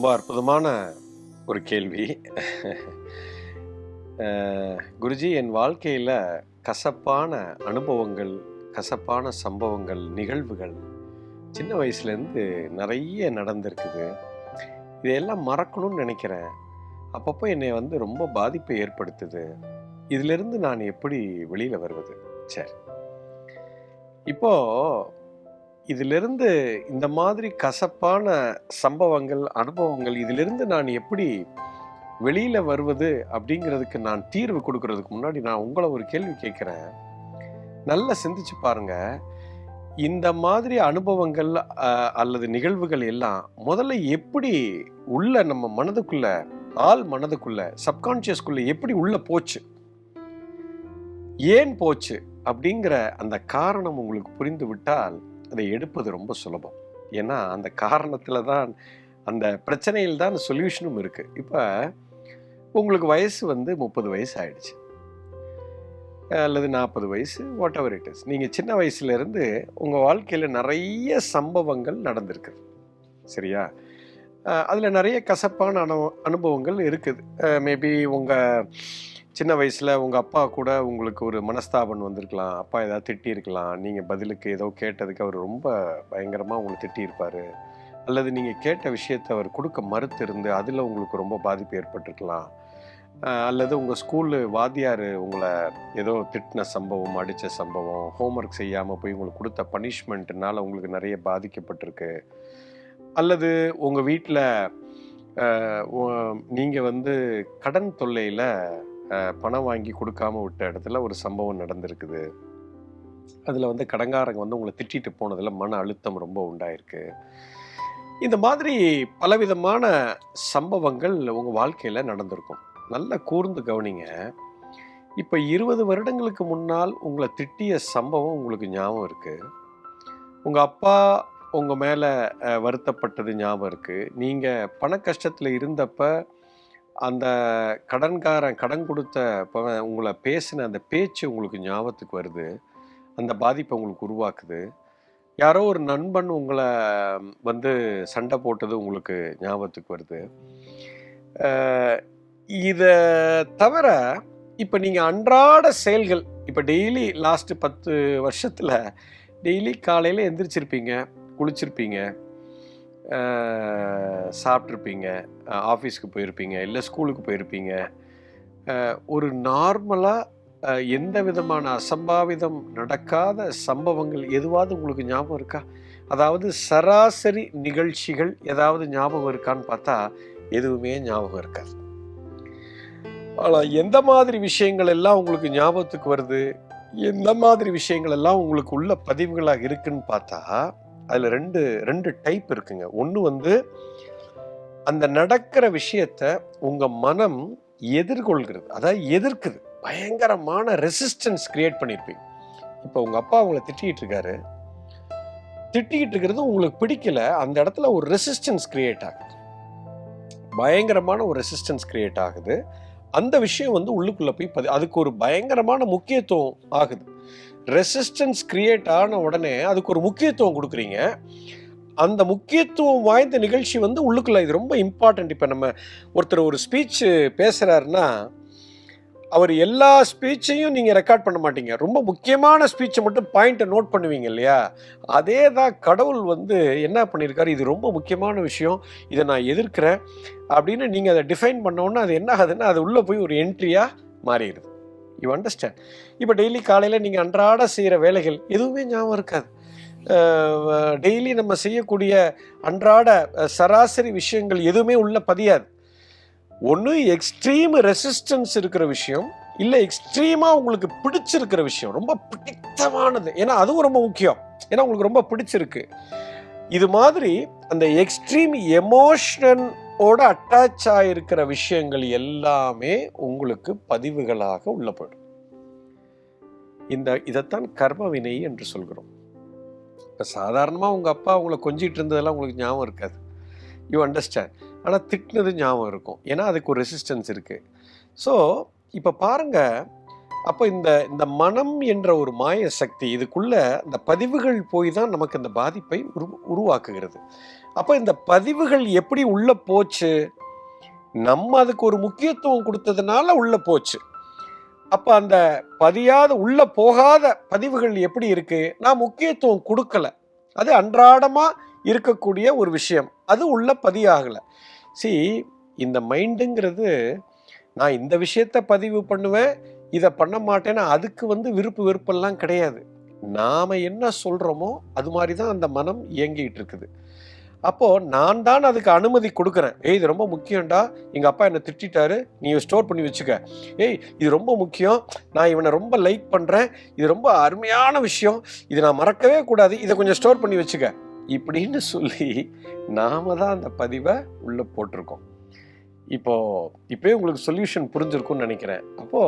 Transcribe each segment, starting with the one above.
ரொம்ப அற்புதமான ஒரு கேள்வி. குருஜி, என் வாழ்க்கையில் கசப்பான அனுபவங்கள், கசப்பான சம்பவங்கள், நிகழ்வுகள் சின்ன வயசுலேருந்து நிறைய நடந்திருக்குது. இதையெல்லாம் மறக்கணும்னு நினைக்கிறேன். அப்பப்போ என்னை ரொம்ப பாதிப்பை ஏற்படுத்துது. இதிலிருந்து நான் எப்படி வெளியில் வருவது? சரி, இப்போ இதிலிருந்து இந்த மாதிரி கசப்பான சம்பவங்கள், அனுபவங்கள், இதிலிருந்து நான் எப்படி வெளியில வருவது அப்படிங்கிறதுக்கு நான் தீர்வு கொடுக்கறதுக்கு முன்னாடி நான் உங்களை ஒரு கேள்வி கேட்கிறேன். நல்லா சிந்திச்சு பாருங்க. இந்த மாதிரி அனுபவங்கள் அல்லது நிகழ்வுகள் எல்லாம் முதல்ல எப்படி உள்ள நம்ம மனதுக்குள்ள, ஆள் மனதுக்குள்ள, சப்கான்சியஸ்குள்ள எப்படி உள்ள போச்சு, ஏன் போச்சு அப்படிங்கிற அந்த காரணம் உங்களுக்கு புரிந்து விட்டால் அதை எடுப்பது ரொம்ப சுலபம். ஏன்னா அந்த காரணத்தில் தான், அந்த பிரச்சனையில் தான் சொல்யூஷனும் இருக்குது. இப்போ உங்களுக்கு வயசு 30 வயசு ஆயிடுச்சு, அல்லது 40 வயசு, வாட் எவர் இட் இஸ். நீங்கள் சின்ன வயசுலேருந்து உங்கள் வாழ்க்கையில் நிறைய சம்பவங்கள் நடந்திருக்குது, சரியா? அதில் நிறைய கசப்பான அனுபவங்கள் இருக்குது. மேபி உங்கள் சின்ன வயசில் உங்கள் அப்பா கூட உங்களுக்கு ஒரு மனஸ்தாபம் வந்திருக்கலாம். அப்பா ஏதாவது திட்டியிருக்கலாம். நீங்கள் பதிலுக்கு ஏதோ கேட்டதுக்கு அவர் ரொம்ப பயங்கரமாக உங்களை திட்டியிருப்பார். அல்லது நீங்கள் கேட்ட விஷயத்தை அவர் கொடுக்க மறுத்து இருந்து அதில் உங்களுக்கு ரொம்ப பாதிப்பு ஏற்பட்டிருக்கலாம். அல்லது உங்கள் ஸ்கூலு வாத்தியார் உங்களை ஏதோ திட்டின சம்பவம், அடித்த சம்பவம், ஹோம்ஒர்க் செய்யாமல் போய் உங்களுக்கு கொடுத்த பனிஷ்மெண்ட்னால உங்களுக்கு நிறைய பாதிக்கப்பட்டிருக்கு. அல்லது உங்கள் வீட்டில் நீங்கள் கடன் தொல்லையில் பணம் வாங்கி கொடுக்காம விட்ட இடத்துல ஒரு சம்பவம் நடந்திருக்குது. அதில் கடன்காரங்க உங்களை திட்டிட்டு போனதில் மன அழுத்தம் ரொம்ப உண்டாயிருக்கு. இந்த மாதிரி பலவிதமான சம்பவங்கள் உங்கள் வாழ்க்கையில் நடந்திருக்கும். நல்லா கூர்ந்து கவனிங்க. இப்போ 20 வருடங்களுக்கு முன்னால் உங்களை திட்டிய சம்பவம் உங்களுக்கு ஞாபகம் இருக்குது. உங்கள் அப்பா உங்கள் மேலே வருத்தப்பட்டது ஞாபகம் இருக்குது. நீங்கள் பண கஷ்டத்தில் இருந்தப்ப அந்த கடன்காரன் கடன் கொடுத்த உங்களை பேசின அந்த பேச்சு உங்களுக்கு ஞாபகத்துக்கு வருது. அந்த பாதிப்பை உங்களுக்கு உருவாக்குது. யாரோ ஒரு நண்பன் உங்களை சண்டை போட்டது உங்களுக்கு ஞாபகத்துக்கு வருது. இதை தவிர இப்போ நீங்கள் அன்றாட செயல்கள், இப்போ டெய்லி லாஸ்ட்டு 10 வருஷத்தில் டெய்லி காலையில் எந்திரிச்சிருப்பீங்க, குளிச்சிருப்பீங்க, சாப்பிட்ருப்பீங்க, ஆஃபீஸ்க்கு போயிருப்பீங்க, இல்லை ஸ்கூலுக்கு போயிருப்பீங்க. ஒரு நார்மலாக எந்த விதமான அசம்பாவிதம் நடக்காத சம்பவங்கள் எதுவாவது உங்களுக்கு ஞாபகம் இருக்கா? அதாவது சராசரி நிகழ்ச்சிகள் ஏதாவது ஞாபகம் இருக்கான்னு பார்த்தா எதுவுமே ஞாபகம் இருக்காது. ஆனால் எந்த மாதிரி விஷயங்கள் எல்லாம் உங்களுக்கு ஞாபகத்துக்கு வருது, எந்த மாதிரி விஷயங்கள் எல்லாம் உங்களுக்கு உள்ள பதிவுகளாக இருக்குன்னு பார்த்தா அதில் ரெண்டு டைப் இருக்குங்க. ஒன்று அந்த நடக்கிற விஷயத்த உங்கள் மனம் எதிர்கொள்கிறது, அதாவது எதிர்க்குது. பயங்கரமான ரெசிஸ்டன்ஸ் கிரியேட் பண்ணியிருப்பீங்க. இப்போ உங்கள் அப்பா உங்களை திட்டிகிட்டு இருக்கிறது உங்களுக்கு பிடிக்கல. அந்த இடத்துல ஒரு ரெசிஸ்டன்ஸ் கிரியேட் ஆகுது, பயங்கரமான ஒரு ரெசிஸ்டன்ஸ் கிரியேட் ஆகுது. அந்த விஷயம் உள்ளுக்குள்ளே போய் அதுக்கு ஒரு பயங்கரமான முக்கியத்துவம் ஆகுது. ரெசிஸ்டன்ஸ் கிரியேட் ஆன உடனே அதுக்கு ஒரு முக்கியத்துவம் கொடுக்குறீங்க. அந்த முக்கியத்துவம் வாய்ந்த நிகழ்ச்சி உள்ளுக்குள்ள இது ரொம்ப இம்பார்ட்டன்ட். இப்போ நம்ம ஒருத்தர் ஒரு ஸ்பீச் பேசுகிறாருன்னா அவர் எல்லா ஸ்பீச்சையும் நீங்கள் ரெக்கார்ட் பண்ண மாட்டீங்க. ரொம்ப முக்கியமான ஸ்பீச்சை மட்டும் பாயிண்ட்டை நோட் பண்ணுவீங்க இல்லையா? அதே தான் கடவுள் என்ன பண்ணியிருக்காரு, இது ரொம்ப முக்கியமான விஷயம், இதை நான் எதிர்க்கிறேன் அப்படின்னு நீங்கள் அதை டிஃபைன் பண்ணோன்னா அது என்ன ஆகுதுன்னா அது உள்ளே போய் ஒரு என்ட்ரியாக மாறிடுது. You understand? இப்போ டெய்லி காலையில் நீங்கள் அன்றாட செய்கிற வேலைகள் எதுவுமே ஞாபகம் இருக்காது. டெய்லி நம்ம செய்யக்கூடிய அன்றாட சராசரி விஷயங்கள் எதுவுமே உள்ள பதியாது. ஒன்று எக்ஸ்ட்ரீம் ரெசிஸ்டன்ஸ் இருக்கிற விஷயம், இல்லை எக்ஸ்ட்ரீமாக உங்களுக்கு பிடிச்சிருக்கிற விஷயம், ரொம்ப பிடித்தமானது. ஏன்னா அதுவும் ரொம்ப முக்கியம், ஏன்னா உங்களுக்கு ரொம்ப பிடிச்சிருக்கு. இது மாதிரி அந்த எக்ஸ்ட்ரீம் எமோஷனோட அட்டாச் ஆகிருக்கிற விஷயங்கள் எல்லாமே உங்களுக்கு பதிவுகளாக உள்ள போயிடும். இதைத்தான் கர்ம வினை என்று சொல்கிறோம். இப்போ சாதாரணமாக உங்கள் அப்பா உங்களை கொஞ்சிட்டு இருந்ததெல்லாம் உங்களுக்கு ஞாபகம் இருக்காது, யூ அண்டர்ஸ்டாண்ட். ஆனால் திட்டினது ஞாபகம் இருக்கும், ஏன்னா அதுக்கு ஒரு ரெசிஸ்டன்ஸ் இருக்குது. ஸோ இப்போ பாருங்கள், அப்போ இந்த இந்த மனம் என்ற ஒரு மாய சக்தி இதுக்குள்ள இந்த பதிவுகள் போய் தான் நமக்கு இந்த பாதிப்பை உருவாக்குகிறது. அப்போ இந்த பதிவுகள் எப்படி உள்ள போச்சு? நம்ம அதுக்கு ஒரு முக்கியத்துவம் கொடுத்ததுனால உள்ள போச்சு. அப்ப அந்த பதியாத உள்ள போகாத பதிவுகள் எப்படி இருக்கு? நான் முக்கியத்துவம் கொடுக்கல. அது அன்றாடமா இருக்கக்கூடிய ஒரு விஷயம். அது உள்ள பதியாகல. இந்த மைண்டுங்கிறது நான் இந்த விஷயத்த பதிவு பண்ணுவேன், இதை பண்ண மாட்டேன்னா அதுக்கு விருப்பு வெறுப்பெல்லாம் கிடையாது. நாம என்ன சொல்றோமோ அது மாதிரி தான் அந்த மனம் இயங்கிட்டு இருக்குது. அப்போ நான் தான் அதுக்கு அனுமதி கொடுக்குறேன். இது ரொம்ப முக்கியம்டா, எங்க அப்பா என்ன திட்டாரு, நீ ஸ்டோர் பண்ணி வச்சுக்க. இது ரொம்ப முக்கியம், நான் இவனை ரொம்ப லைக் பண்றேன், இது ரொம்ப அருமையான விஷயம், இது நான் மறக்கவே கூடாது, இதை கொஞ்சம் ஸ்டோர் பண்ணி வச்சுக்க இப்படின்னு சொல்லி நாம தான் அந்த பதிவை உள்ள போட்டிருக்கோம். இப்போவே உங்களுக்கு சொல்யூஷன் புரிஞ்சிருக்கும்னு நினைக்கிறேன். அப்போ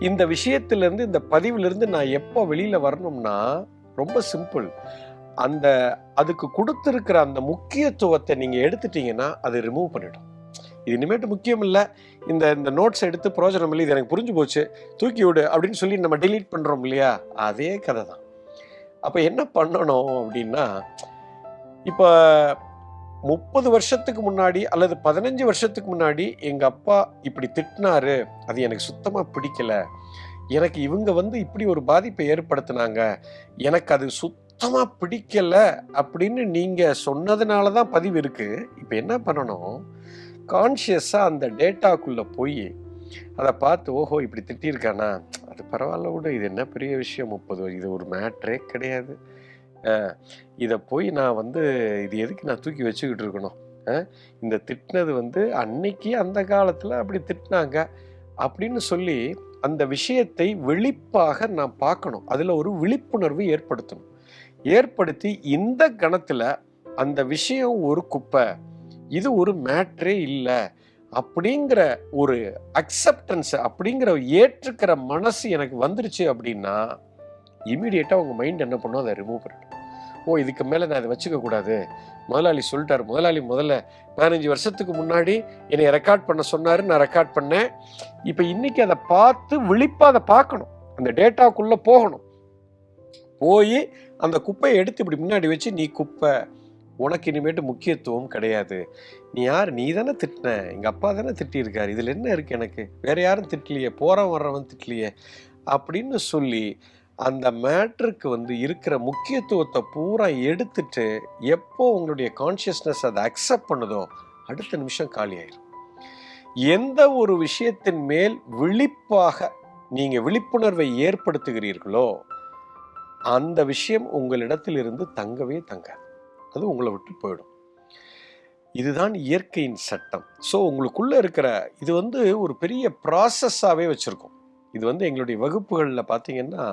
இந்த விஷயத்திலிருந்து, இந்த பதிவிலிருந்து நான் எப்போ வெளியில வரணும்னா ரொம்ப சிம்பிள். அதுக்கு கொடுத்திருக்கிற அந்த முக்கியத்துவத்தை நீங்க எடுத்துட்டீங்கன்னா அது ரிமூவ் பண்ணிடும். இது இனிமேட்டு முக்கியம் இல்லை, இந்த நோட்ஸ் எடுத்து பிரயோஜனம் இல்லை, இது எனக்கு புரிஞ்சு போச்சு, தூக்கி விடு அப்படின்னு சொல்லி நம்ம டெலீட் பண்றோம் இல்லையா? அதே கதை தான். அப்ப என்ன பண்ணணும் அப்படின்னா, இப்ப 30 வருஷத்துக்கு முன்னாடி அல்லது 15 வருஷத்துக்கு முன்னாடி எங்க அப்பா இப்படி திட்டினாரு, அது எனக்கு சுத்தமா பிடிக்கல, எனக்கு இவங்க இப்படி ஒரு பாதிப்பை ஏற்படுத்தினாங்க, எனக்கு அது சுத்தமா பிடிக்கல அப்படின்னு நீங்க சொன்னதுனாலதான் பதிவு இருக்கு. இப்ப என்ன பண்ணணும், கான்சியஸா அந்த டேட்டாக்குள்ள போய் அதை பார்த்து, ஓஹோ இப்படி திட்டிருக்கானா, அது பரவாயில்ல விட, இது என்ன பெரிய விஷயம், 30 இது ஒரு மேட்ரே கிடையாது, இதை போய் நான் இது எதுக்கு நான் தூக்கி வச்சுக்கிட்டு இருக்கணும், இந்த திட்டினது அன்னைக்கு அந்த காலத்துல அப்படி திட்டினாங்க அப்படின்னு சொல்லி அந்த விஷயத்தை வெளிப்பாக நான் பார்க்கணும். அதுல ஒரு விழிப்புணர்வு ஏற்படுத்தணும். ஏற்படுத்தி இந்த கணத்துல அந்த விஷயம் ஒரு குப்பை, இது ஒரு மேட்ரே இல்லை அப்படிங்கிற ஒரு அக்செப்டன்ஸ், அப்படிங்கிற ஏற்றுக்கிற மனசு எனக்கு வந்துருச்சு அப்படின்னா இமீடியட்டா உங்க மைண்ட் என்ன பண்ணும், அதை ரிமூவ் பண்ணிடும். இதுக்கு மேல நான் அதை வச்சுக்க கூடாது, முதலாளி சொல்லிட்டாரு, முதலாளி முதல்ல 15 வருஷத்துக்கு முன்னாடி என்னை ரெக்கார்ட் பண்ண சொன்னாரு, நான் ரெக்கார்ட் பண்ணேன், இப்ப இன்னைக்கு அதை பார்த்து விழிப்பா அதை பார்க்கணும், அந்த டேட்டாக்குள்ள போகணும், போய் அந்த குப்பையை எடுத்து இப்படி முன்னாடி வச்சு, நீ குப்பை, உனக்கு இனிமேட்டு முக்கியத்துவம் கிடையாது, நீ யார், நீ தானே திட்டின, எங்க அப்பா தானே திட்டியிருக்காரு, இதுல என்ன இருக்கு, எனக்கு வேற யாரும் திட்டலையே, போறவன் வர்றவன் திட்டலையே அப்படின்னு சொல்லி அந்த மேட்ருக்கு இருக்கிற முக்கியத்துவத்தை பூரா எடுத்துட்டு, எப்போ உங்களுடைய கான்சியஸ்னஸ் அதை அக்செப்ட் பண்ணுதோ அடுத்த நிமிஷம் காலி ஆயிரும். எந்த ஒரு விஷயத்தின் மேல் விழிப்பாக நீங்க விழிப்புணர்வை ஏற்படுத்துகிறீர்களோ அந்த விஷயம் உங்களிடத்தில் இருந்து தங்கவே தங்காது, அது உங்களை விட்டு போயிடும். இதுதான் இயற்கையின் சட்டம். ஸோ உங்களுக்குள்ள இருக்கிற இது ஒரு பெரிய ப்ராசஸ்ஸாகவே வச்சுருக்கோம். இது எங்களுடைய வகுப்புகளில் பார்த்தீங்கன்னா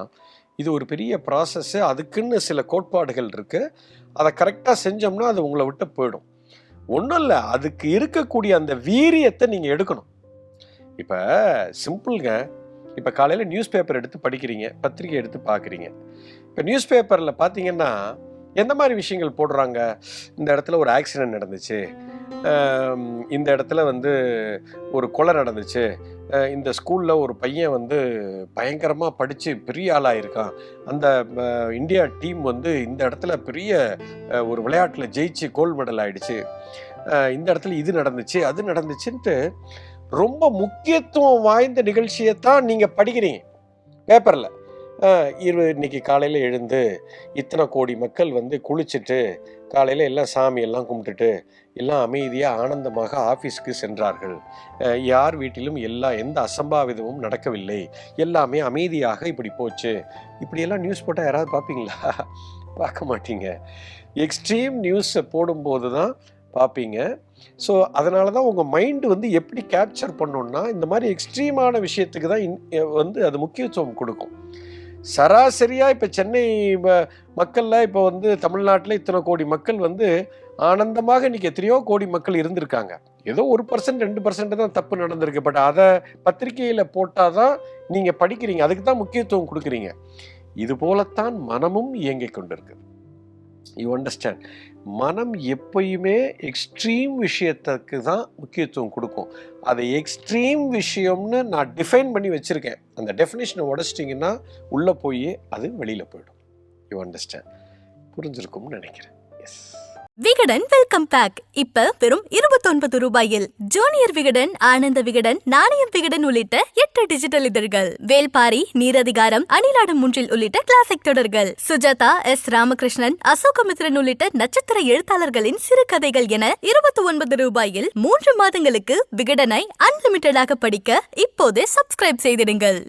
இது ஒரு பெரிய ப்ராசஸ். அதுக்குன்னு சில கோட்பாடுகள் இருக்கு. அதை கரெக்டாக செஞ்சோம்னா அது உங்களை விட்டு போயிடும். ஒன்றும் இல்லை, அதுக்கு இருக்கக்கூடிய அந்த வீரியத்தை நீங்கள் எடுக்கணும். இப்போ சிம்பிள்ங்க, இப்போ காலையில் நியூஸ் பேப்பர் எடுத்து படிக்கிறீங்க, பத்திரிகை எடுத்து பார்க்குறீங்க. இப்போ நியூஸ் பேப்பரில் பார்த்தீங்கன்னா எந்த மாதிரி விஷயங்கள் போடுறாங்க, இந்த இடத்துல ஒரு ஆக்சிடென்ட் நடந்துச்சு, இந்த இடத்துல ஒரு கொலை நடந்துச்சு, இந்த ஸ்கூலில் ஒரு பையன் பயங்கரமாக படித்து பெரிய ஆளாக இருக்கான், அந்த இந்தியா டீம் இந்த இடத்துல பெரிய ஒரு விளையாட்டில் ஜெயிச்சு கோல்டு மெடல் ஆயிடுச்சு, இந்த இடத்துல இது நடந்துச்சு அது நடந்துச்சுன்ட்டு ரொம்ப முக்கியத்துவம் வாய்ந்த நிகழ்ச்சியைத்தான் நீங்கள் படிக்கிறீங்க பேப்பரில். இன்னைக்கு காலையில் எழுந்து இத்தனை கோடி மக்கள் குளிச்சுட்டு காலையில் எல்லாம் சாமியெல்லாம் கும்பிட்டுட்டு எல்லாம் அமைதியாக ஆனந்தமாக ஆஃபீஸ்க்கு சென்றார்கள், யார் வீட்டிலும் எந்த அசம்பாவிதமும் நடக்கவில்லை, எல்லாமே அமைதியாக இப்படி போச்சு, இப்படியெல்லாம் நியூஸ் போட்டால் யாராவது பார்ப்பீங்களா? பார்க்க மாட்டீங்க. எக்ஸ்ட்ரீம் நியூஸை போடும்போது தான் பார்ப்பீங்க. ஸோ அதனால தான் உங்கள் மைண்டு எப்படி கேப்சர் பண்ணணும்னா இந்த மாதிரி எக்ஸ்ட்ரீமான விஷயத்துக்கு தான் அது முக்கியத்துவம் கொடுக்கும். சராசரியாக இப்போ சென்னை மக்களில் இப்போ தமிழ்நாட்டில் இத்தனை கோடி மக்கள் ஆனந்தமாக இன்னைக்கு எத்தனையோ கோடி மக்கள் இருந்திருக்காங்க. ஏதோ 1% 2% தான் தப்பு நடந்திருக்கு. பட் அதை பத்திரிகையில் போட்டால் தான் நீங்கள் படிக்கிறீங்க, அதுக்கு தான் முக்கியத்துவம் கொடுக்குறீங்க. இது போலத்தான் மனமும் இயங்கிக் கொண்டிருக்கு. You understand? மனம் எப்பயுமே எக்ஸ்ட்ரீம் விஷயத்துக்கு தான் முக்கியத்துவம் கொடுக்கும். அதை எக்ஸ்ட்ரீம் விஷயம்னு நான் டிஃபைன் பண்ணி வச்சுருக்கேன். அந்த டெஃபினேஷனை உடச்சிட்டிங்கன்னா உள்ளே போய் அது வெளியில் போயிடும். You understand? புரிஞ்சிருக்கும்னு நினைக்கிறேன். எஸ். விகடன் வெல்கம் பேக் இப்ப வெறும் 29 ரூபாயில் ஜூனியர் விகடன், ஆனந்த விகடன், நாணயம் விகடன் உள்ளிட்ட 8 டிஜிட்டல் இதழ்கள், வேல்பாரி, நீரதிகாரம், அணிலாடும் முன்றில் உள்ளிட்ட கிளாசிக் தொடர்கள், சுஜாதா, எஸ். ராமகிருஷ்ணன், அசோகமித்ரன் உள்ளிட்ட நட்சத்திர எழுத்தாளர்களின் சிறுகதைகள் என 29 ரூபாயில் 3 மாதங்களுக்கு விகடனை அன்லிமிட்டடாக படிக்க இப்போதே சப்ஸ்கிரைப் செய்திடுங்கள்.